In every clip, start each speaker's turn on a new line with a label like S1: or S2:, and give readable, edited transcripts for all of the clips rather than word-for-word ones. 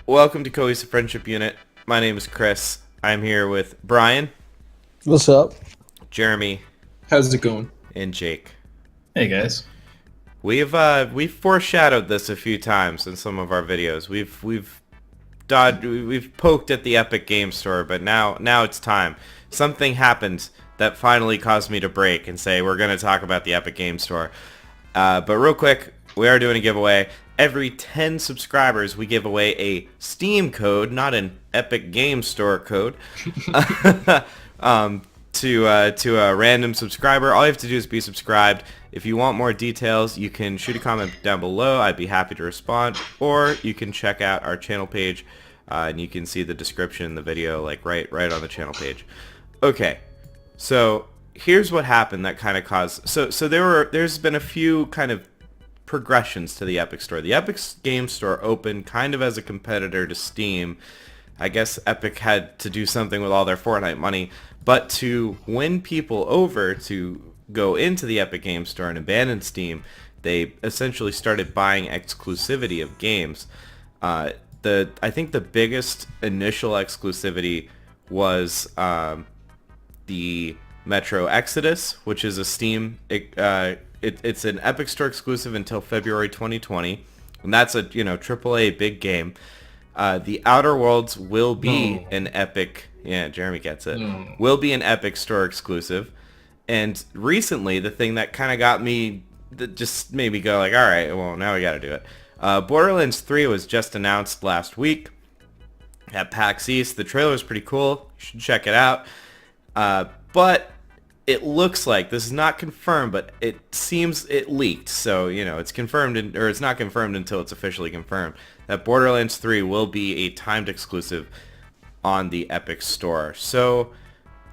S1: Welcome to Cohesive Friendship Unit. My name is Chris. I'm here with Brian,
S2: What's up?
S1: Jeremy,
S3: How's it going?
S1: and Jake.
S4: Hey guys.
S1: We've foreshadowed this a few times in some of our videos. We've poked at the Epic Game Store, but now it's time. Something happened that finally caused me to break and say we're going to talk about the Epic Game Store. But real quick, we are doing a giveaway. Every 10 subscribers, we give away a Steam code, not an Epic Game Store code, to a random subscriber. All you have to do is be subscribed. If you want more details, you can shoot a comment down below. I'd be happy to respond. Or you can check out our channel page, and you can see the description in the video, like right on the channel page. Okay, so here's what happened that kind of caused. So there's been a few kind of progressions to the Epic Store. The Epic Game Store opened kind of as a competitor to Steam. I guess Epic had to do something with all their Fortnite money, but to win people over to go into the Epic Game Store and abandon Steam, they essentially started buying exclusivity of games. I think the biggest initial exclusivity was the Metro Exodus, which is a Steam. It's an Epic Store exclusive until February 2020, and that's a AAA big game. The Outer Worlds will be an Epic. Yeah, Jeremy gets it. Will be an Epic Store exclusive. And recently, the thing that kind of got me, that just made me go like, all right, well, now we got to do it. Borderlands 3 was just announced last week at PAX East. The trailer is pretty cool. You should check it out. But it looks like, this is not confirmed, but it seems it leaked. So, it's confirmed, or it's not confirmed until it's officially confirmed, that Borderlands 3 will be a timed exclusive on the Epic Store. So,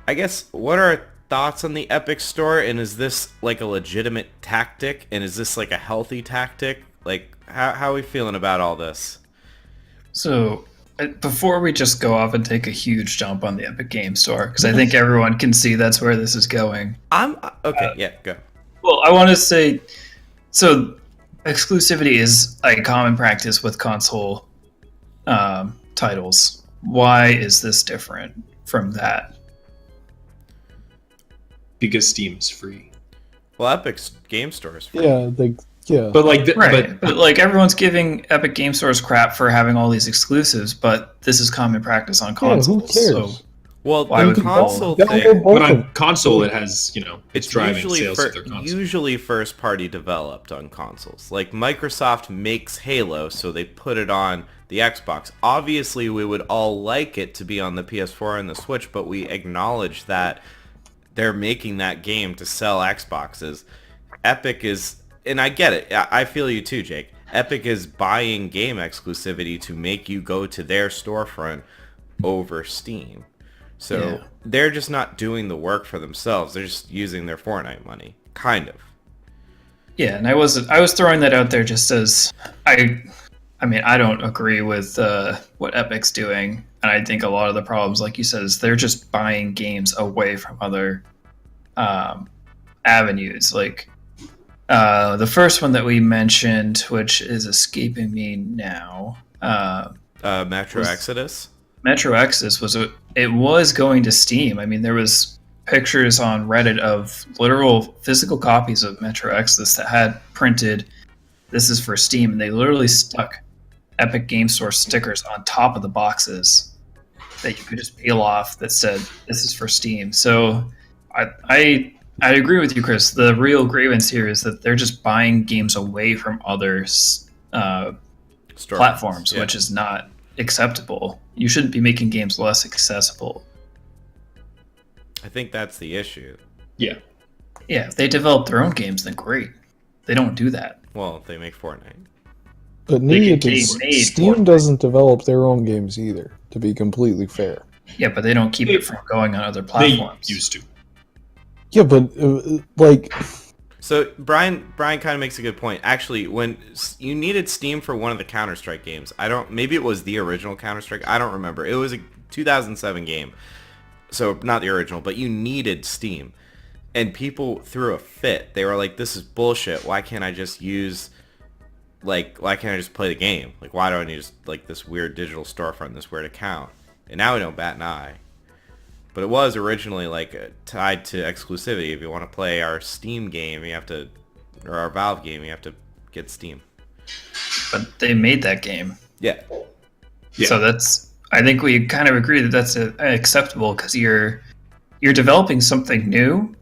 S1: I guess, what are our thoughts on the Epic Store, and is this like a legitimate tactic, and is this like a healthy tactic? Like, how are we feeling about all this?
S4: So before we just go off and take a huge jump on the Epic Game Store, because I think everyone can see that's where this is going.
S1: Go.
S4: Well, I want to say, so exclusivity is a common practice with console titles. Why is this different from that?
S3: Because Steam's free.
S1: Well, Epic's Game Store is free.
S2: Yeah.
S3: But like,
S4: But like everyone's giving Epic Game Stores crap for having all these exclusives, but this is common practice on consoles.
S2: Who cares?
S4: So
S1: Well,
S4: why
S1: the
S4: would
S1: console
S2: people-
S1: thing,
S3: but on console, it has it's driving
S1: usually
S3: sales of their console.
S1: usually first party developed on consoles. Like Microsoft makes Halo, so they put it on the Xbox. Obviously, we would all like it to be on the PS4 and the Switch, but we acknowledge that they're making that game to sell Xboxes. Epic is, and I get it. I feel you too, Jake. Epic is buying game exclusivity to make you go to their storefront over Steam. So they're just not doing the work for themselves. They're just using their Fortnite money, kind of.
S4: yeah, and I was throwing that out there just as I mean, I don't agree with what Epic's doing, and I think a lot of the problems, like you said, is they're just buying games away from other avenues. Like the first one that we mentioned, which is escaping me now,
S1: Metro Exodus.
S4: Metro Exodus was going to Steam. I mean, there was pictures on Reddit of literal physical copies of Metro Exodus that had printed, "This is for Steam," and they literally stuck Epic Game Store stickers on top of the boxes that you could just peel off that said, "This is for Steam." So I agree with you, Chris. The real grievance here is that they're just buying games away from other platforms,
S1: yeah.
S4: which is not acceptable. You shouldn't be making games less accessible.
S1: I think that's the issue.
S3: Yeah.
S4: Yeah, if they develop their own games, then great. They don't do that.
S1: Well, if they make Fortnite.
S2: But Steam doesn't develop their own games either, to be completely fair.
S4: Yeah, but they don't keep it from going on other platforms.
S3: They used to.
S2: Yeah, but
S1: So Brian kind of makes a good point. Actually, when you needed Steam for one of the Counter-Strike games, maybe it was the original Counter-Strike. I don't remember. It was a 2007 game, so not the original, but you needed Steam, and people threw a fit. They were like, "This is bullshit. Why can't I just use like, why can't I just play the game? Like, why do I need just like this weird digital storefront, this weird account? And now we don't bat an eye. But it was originally like tied to exclusivity. If you want to play our Steam game, you have to, or our Valve game, you have to get Steam.
S4: But they made that game.
S1: Yeah.
S4: So I think we kind of agree that that's acceptable because you're developing something new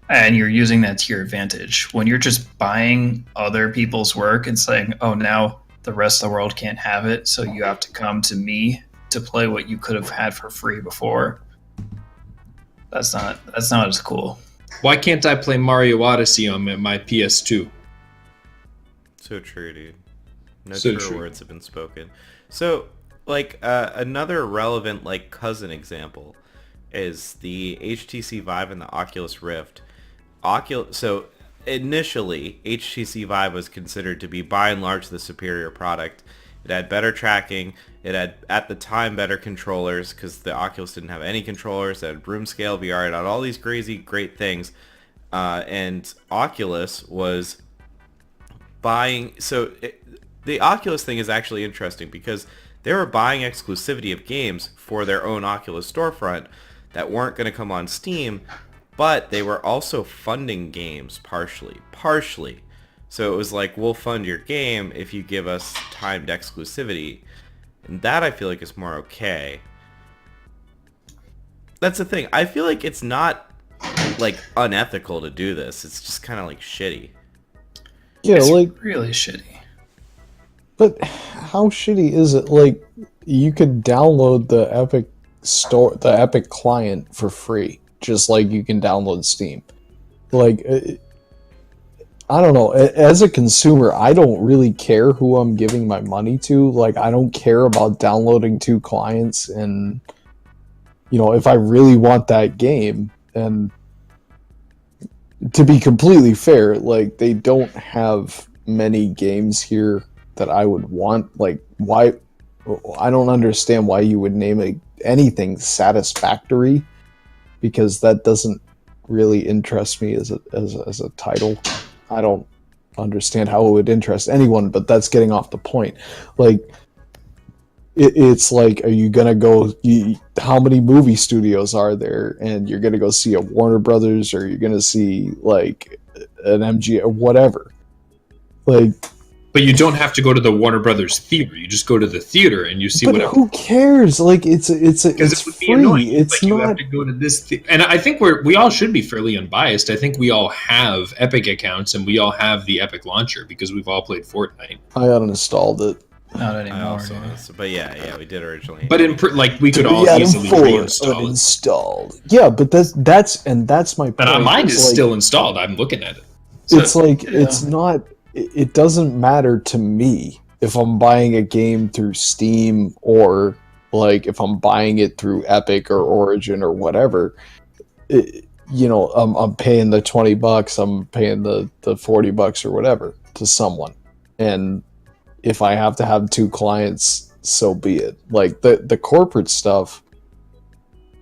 S4: and you're using that to your advantage. When you're just buying other people's work and saying, oh, now the rest of the world can't have it, so you have to come to me to play what you could have had for free before. That's not as cool.
S3: Why can't I play Mario Odyssey on my PS2?
S1: So true, dude. No
S3: So
S1: true
S3: true.
S1: words have been spoken. So, like, another relevant, like, cousin example is the HTC Vive and the Oculus Rift. So, initially, HTC Vive was considered to be, by and large, the superior product. It had better tracking. It had, at the time, better controllers, because the Oculus didn't have any controllers. It had room scale VR. It had all these crazy, great things. And Oculus was buying... the Oculus thing is actually interesting because they were buying exclusivity of games for their own Oculus storefront that weren't going to come on Steam, but they were also funding games partially. So it was like, we'll fund your game if you give us timed exclusivity. And that I feel like is more okay. That's the thing. I feel like it's not like unethical to do this. It's just kind of like shitty.
S2: Yeah,
S4: It's
S2: like,
S4: really shitty.
S2: but how shitty is it? Like, you could download the Epic store, the Epic client for free, just like you can download Steam. Like, I don't know. As a consumer, I don't really care who I'm giving my money to. Like, I don't care about downloading two clients. And, you know, if I really want that game, and to be completely fair, like, they don't have many games here that I would want. Like, why? I don't understand why you would name anything Satisfactory, because that doesn't really interest me as a title. I don't understand how it would interest anyone, but that's getting off the point. Like, it's like, are you gonna go? How many movie studios are there? And you're gonna go see a Warner Brothers, or you're gonna see like an MG or whatever. Like,
S3: But you don't have to go to the Warner Brothers theater. You just go to the theater and you see
S2: but
S3: whatever.
S2: who cares? Like, it's
S3: Because it would be
S2: free.
S3: annoying.
S2: It's
S3: like you
S2: not.
S3: have to go to this, and I think we all should be fairly unbiased. I think we all have Epic accounts and we all have the Epic launcher because we've all played Fortnite.
S2: I uninstalled it.
S4: Not
S1: I
S4: anymore.
S1: also,
S4: no.
S1: but yeah, we did originally.
S3: But like we could all
S2: Yeah,
S3: easily
S2: full
S3: reinstall it.
S2: uninstalled. Yeah, but that's my point.
S3: But mine
S2: It's
S3: is
S2: like,
S3: still installed. I'm looking at it.
S2: It's like,
S4: yeah.
S2: it's not. It doesn't matter to me if I'm buying a game through Steam, or like if I'm buying it through Epic or Origin or whatever. You know, I'm paying the $20. I'm paying the $40 or whatever to someone, and if I have to have two clients, so be it. Like, the corporate stuff,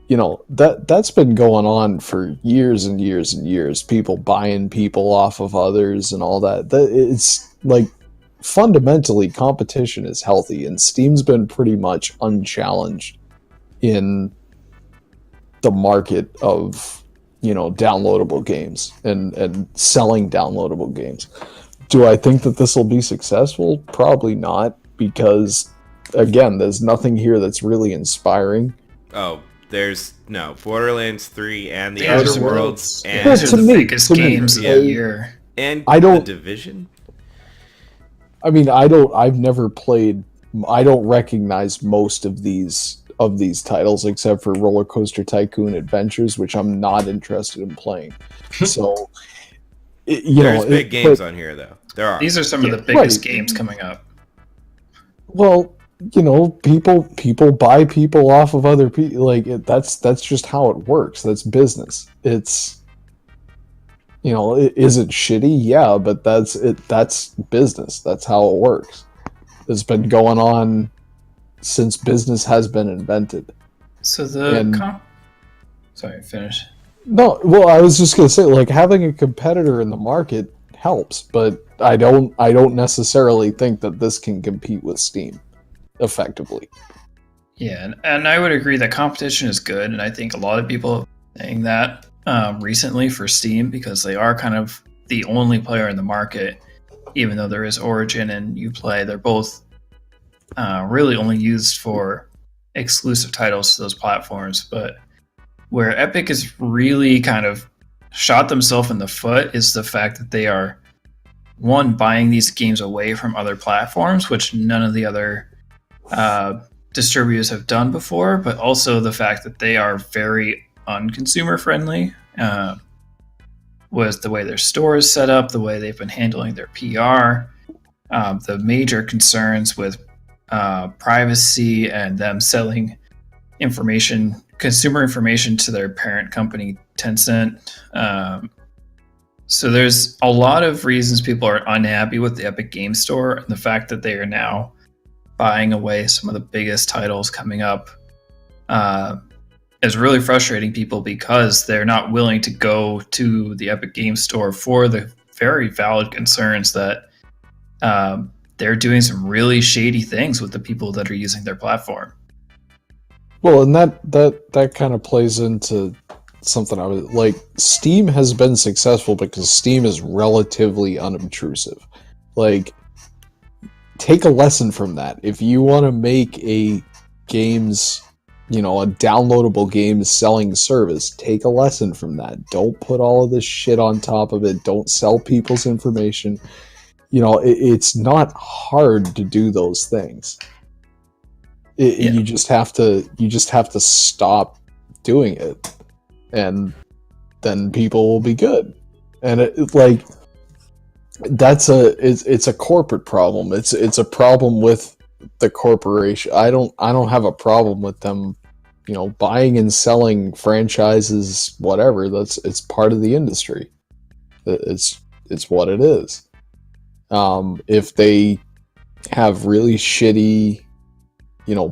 S2: you know, that's been going on for years and years and years. People buying people off of others and all that. It's like, fundamentally, competition is healthy, and Steam's been pretty much unchallenged in the market of, you know, downloadable games and selling downloadable games. Do I think that this will be successful? Probably not, because, again, there's nothing here that's really inspiring.
S1: Oh, there's no Borderlands 3 and the
S4: Yeah,
S1: Outer
S4: those are-
S1: Worlds
S2: Yeah,
S1: and
S4: Those are
S2: to
S4: the
S2: me-
S4: biggest
S2: to me,
S4: games of
S1: yeah.
S4: the year.
S2: I don't-
S1: The Division.
S2: I mean, I've never played. I don't recognize most of these titles except for Roller Coaster Tycoon Adventures, which I'm not interested in playing. So,
S1: There's big games on here though. There are.
S4: These are some of the
S2: Right.
S4: biggest games coming up.
S2: Well, you know, people buy people off of other people. Like, that's just how it works. That's business. It's, you know, is it shitty? Yeah, but that's it. That's business. That's how it works. It's been going on since business has been invented.
S4: So the
S2: And-
S4: sorry, finish.
S2: No, well, I was just gonna say, like, having a competitor in the market helps, but I don't necessarily think that this can compete with Steam effectively.
S4: Yeah, and I would agree that competition is good, and I think a lot of people are saying that recently for Steam because they are kind of the only player in the market, even though there is Origin and Uplay. They're both really only used for exclusive titles to those platforms. But where Epic has really kind of shot themselves in the foot is the fact that they are, one, buying these games away from other platforms, which none of the other distributors have done before, but also the fact that they are very unconsumer friendly with the way their store is set up, the way they've been handling their PR, the major concerns with privacy and them selling information, consumer information to their parent company, Tencent. So there's a lot of reasons people are unhappy with the Epic Game Store, and the fact that they are now buying away some of the biggest titles coming up is really frustrating people because they're not willing to go to the Epic Game Store for the very valid concerns that they're doing some really shady things with the people that are using their platform.
S2: Well, and that kind of plays into something I was like. Steam has been successful because Steam is relatively unobtrusive. Like, take a lesson from that. If you want to make a games, a downloadable games selling service, take a lesson from that. Don't put all of this shit on top of it. Don't sell people's information. It's not hard to do those things. You just have to stop doing it, and then people will be good. And it's a corporate problem. It's a problem with the corporation. I don't have a problem with them, buying and selling franchises, whatever. It's part of the industry. It's what it is. If they have really shitty,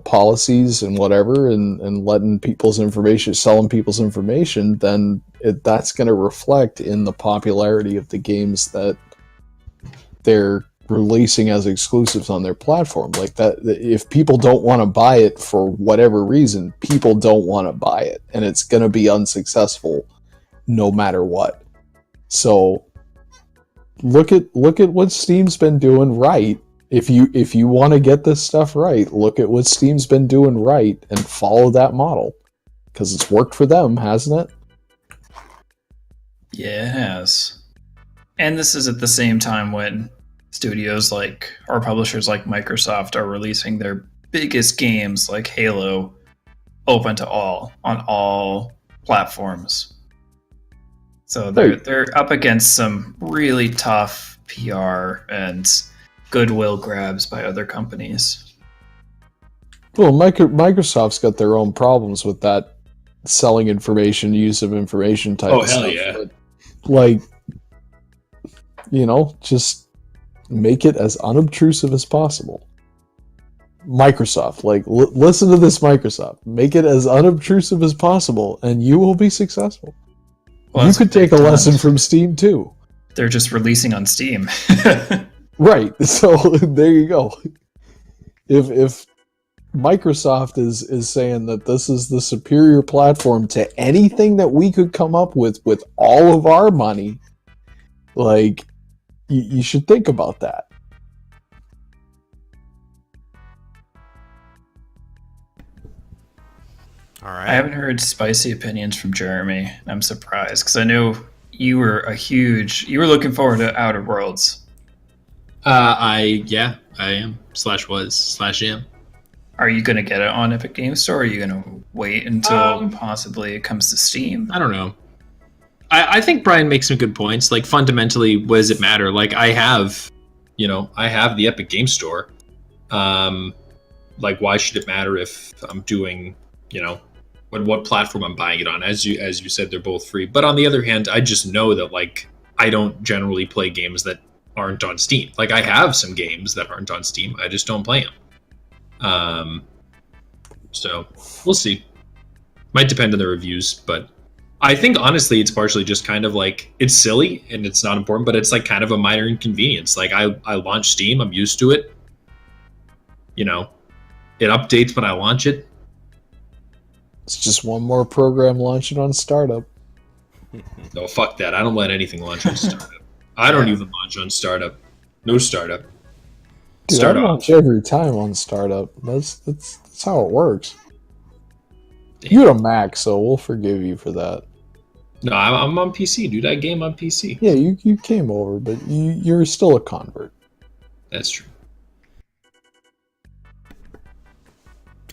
S2: policies and whatever, and letting selling people's information, then that's going to reflect in the popularity of the games that they're releasing as exclusives on their platform. Like that, if people don't want to buy it for whatever reason, people don't want to buy it, and it's going to be unsuccessful no matter what. So look at what Steam's been doing right. If you want to get this stuff right, look at what Steam's been doing right and follow that model, because it's worked for them, hasn't it?
S4: Yeah, it has. And this is at the same time when studios or publishers like Microsoft are releasing their biggest games like Halo open to all on all platforms. So they're up against some really tough PR and goodwill grabs by other companies.
S2: Well, Microsoft's got their own problems with that selling information, use of information type of stuff. Oh, hell yeah. But, just make it as unobtrusive as possible. Microsoft, listen to this, Microsoft. Make it as unobtrusive as possible, and you will be successful. Well, you could take a lesson from Steam, too.
S4: They're just releasing on Steam.
S2: Right, so there you go. If Microsoft is saying that this is the superior platform to anything that we could come up with all of our money, you should think about that.
S1: All right.
S4: I haven't heard spicy opinions from Jeremy. I'm surprised because I know you were looking forward to Outer Worlds.
S3: I am /am.
S4: Are you going to get it on Epic Games Store, or are you going to wait until possibly it comes to Steam?
S3: I don't know. I think Brian makes some good points. Fundamentally, what does it matter? I have the Epic Games Store. Why should it matter if I'm doing, what platform I'm buying it on? As you said, they're both free. But on the other hand, I just know that I don't generally play games that aren't on Steam. I have some games that aren't on Steam. I just don't play them. So we'll see. Might depend on the reviews, but I think honestly, it's partially just kind of like it's silly and it's not important, but it's like kind of a minor inconvenience. Like I launch Steam, I'm used to it. You know, it updates when I launch it.
S2: It's just one more program launching on startup.
S3: No, fuck that. I don't let anything launch on startup. I don't even launch on startup. No startup.
S2: Dude, I launch every time on startup. That's how it works.
S3: Damn.
S2: You had a Mac, so we'll forgive you for that.
S3: No, I'm on PC, dude. I game on PC.
S2: Yeah, you came over, but you're still a convert.
S3: That's true.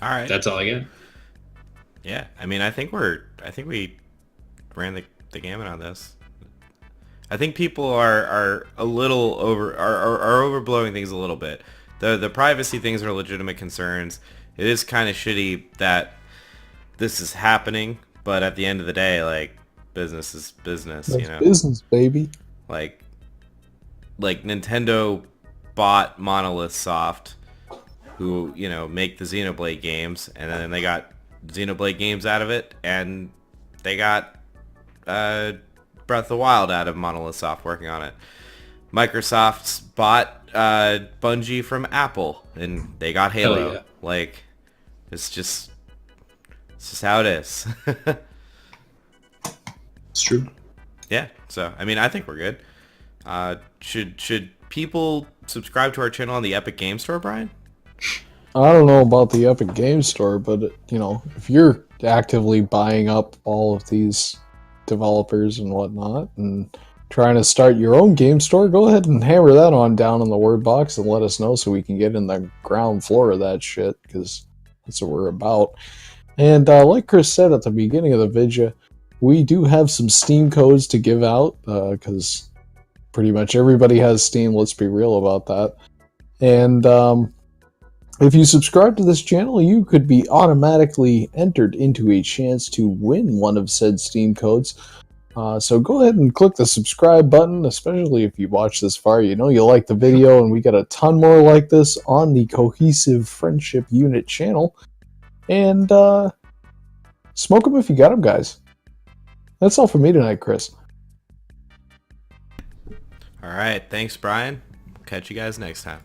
S1: All right.
S3: That's all I get.
S1: Yeah, I mean, I think we ran the gamut on this. I think people are a little are overblowing things a little bit. The privacy things are legitimate concerns. It is kind of shitty that this is happening, but at the end of the day, like, business is business.
S2: That's
S1: you know,
S2: business, baby.
S1: like Nintendo bought Monolith Soft, who, you know, make the Xenoblade games, and then they got Xenoblade games out of it, and they got Breath of the Wild out of Monolith Soft working on it. Microsoft's bought Bungie from Apple, and they got Halo.
S3: Hell yeah.
S1: Like, it's just how it is.
S3: It's true.
S1: Yeah, so I mean, I think we're good. Should people subscribe to our channel on the Epic Game Store, Brian?
S2: I don't know about the Epic Game Store, but you know, if you're actively buying up all of these developers and whatnot and trying to start your own game store, go ahead and hammer that on down in the word box and let us know so we can get in the ground floor of that shit, because that's what we're about. And like Chris said at the beginning of the video, we do have some Steam codes to give out, because pretty much everybody has Steam, let's be real about that. And if you subscribe to this channel, you could be automatically entered into a chance to win one of said Steam codes. So go ahead and click the subscribe button, especially if you watch this far. You know you like the video, and we got a ton more like this on the Cohesive Friendship Unit channel. And smoke them if you got them, guys. That's all for me tonight, Chris.
S1: All right, thanks, Brian. Catch you guys next time.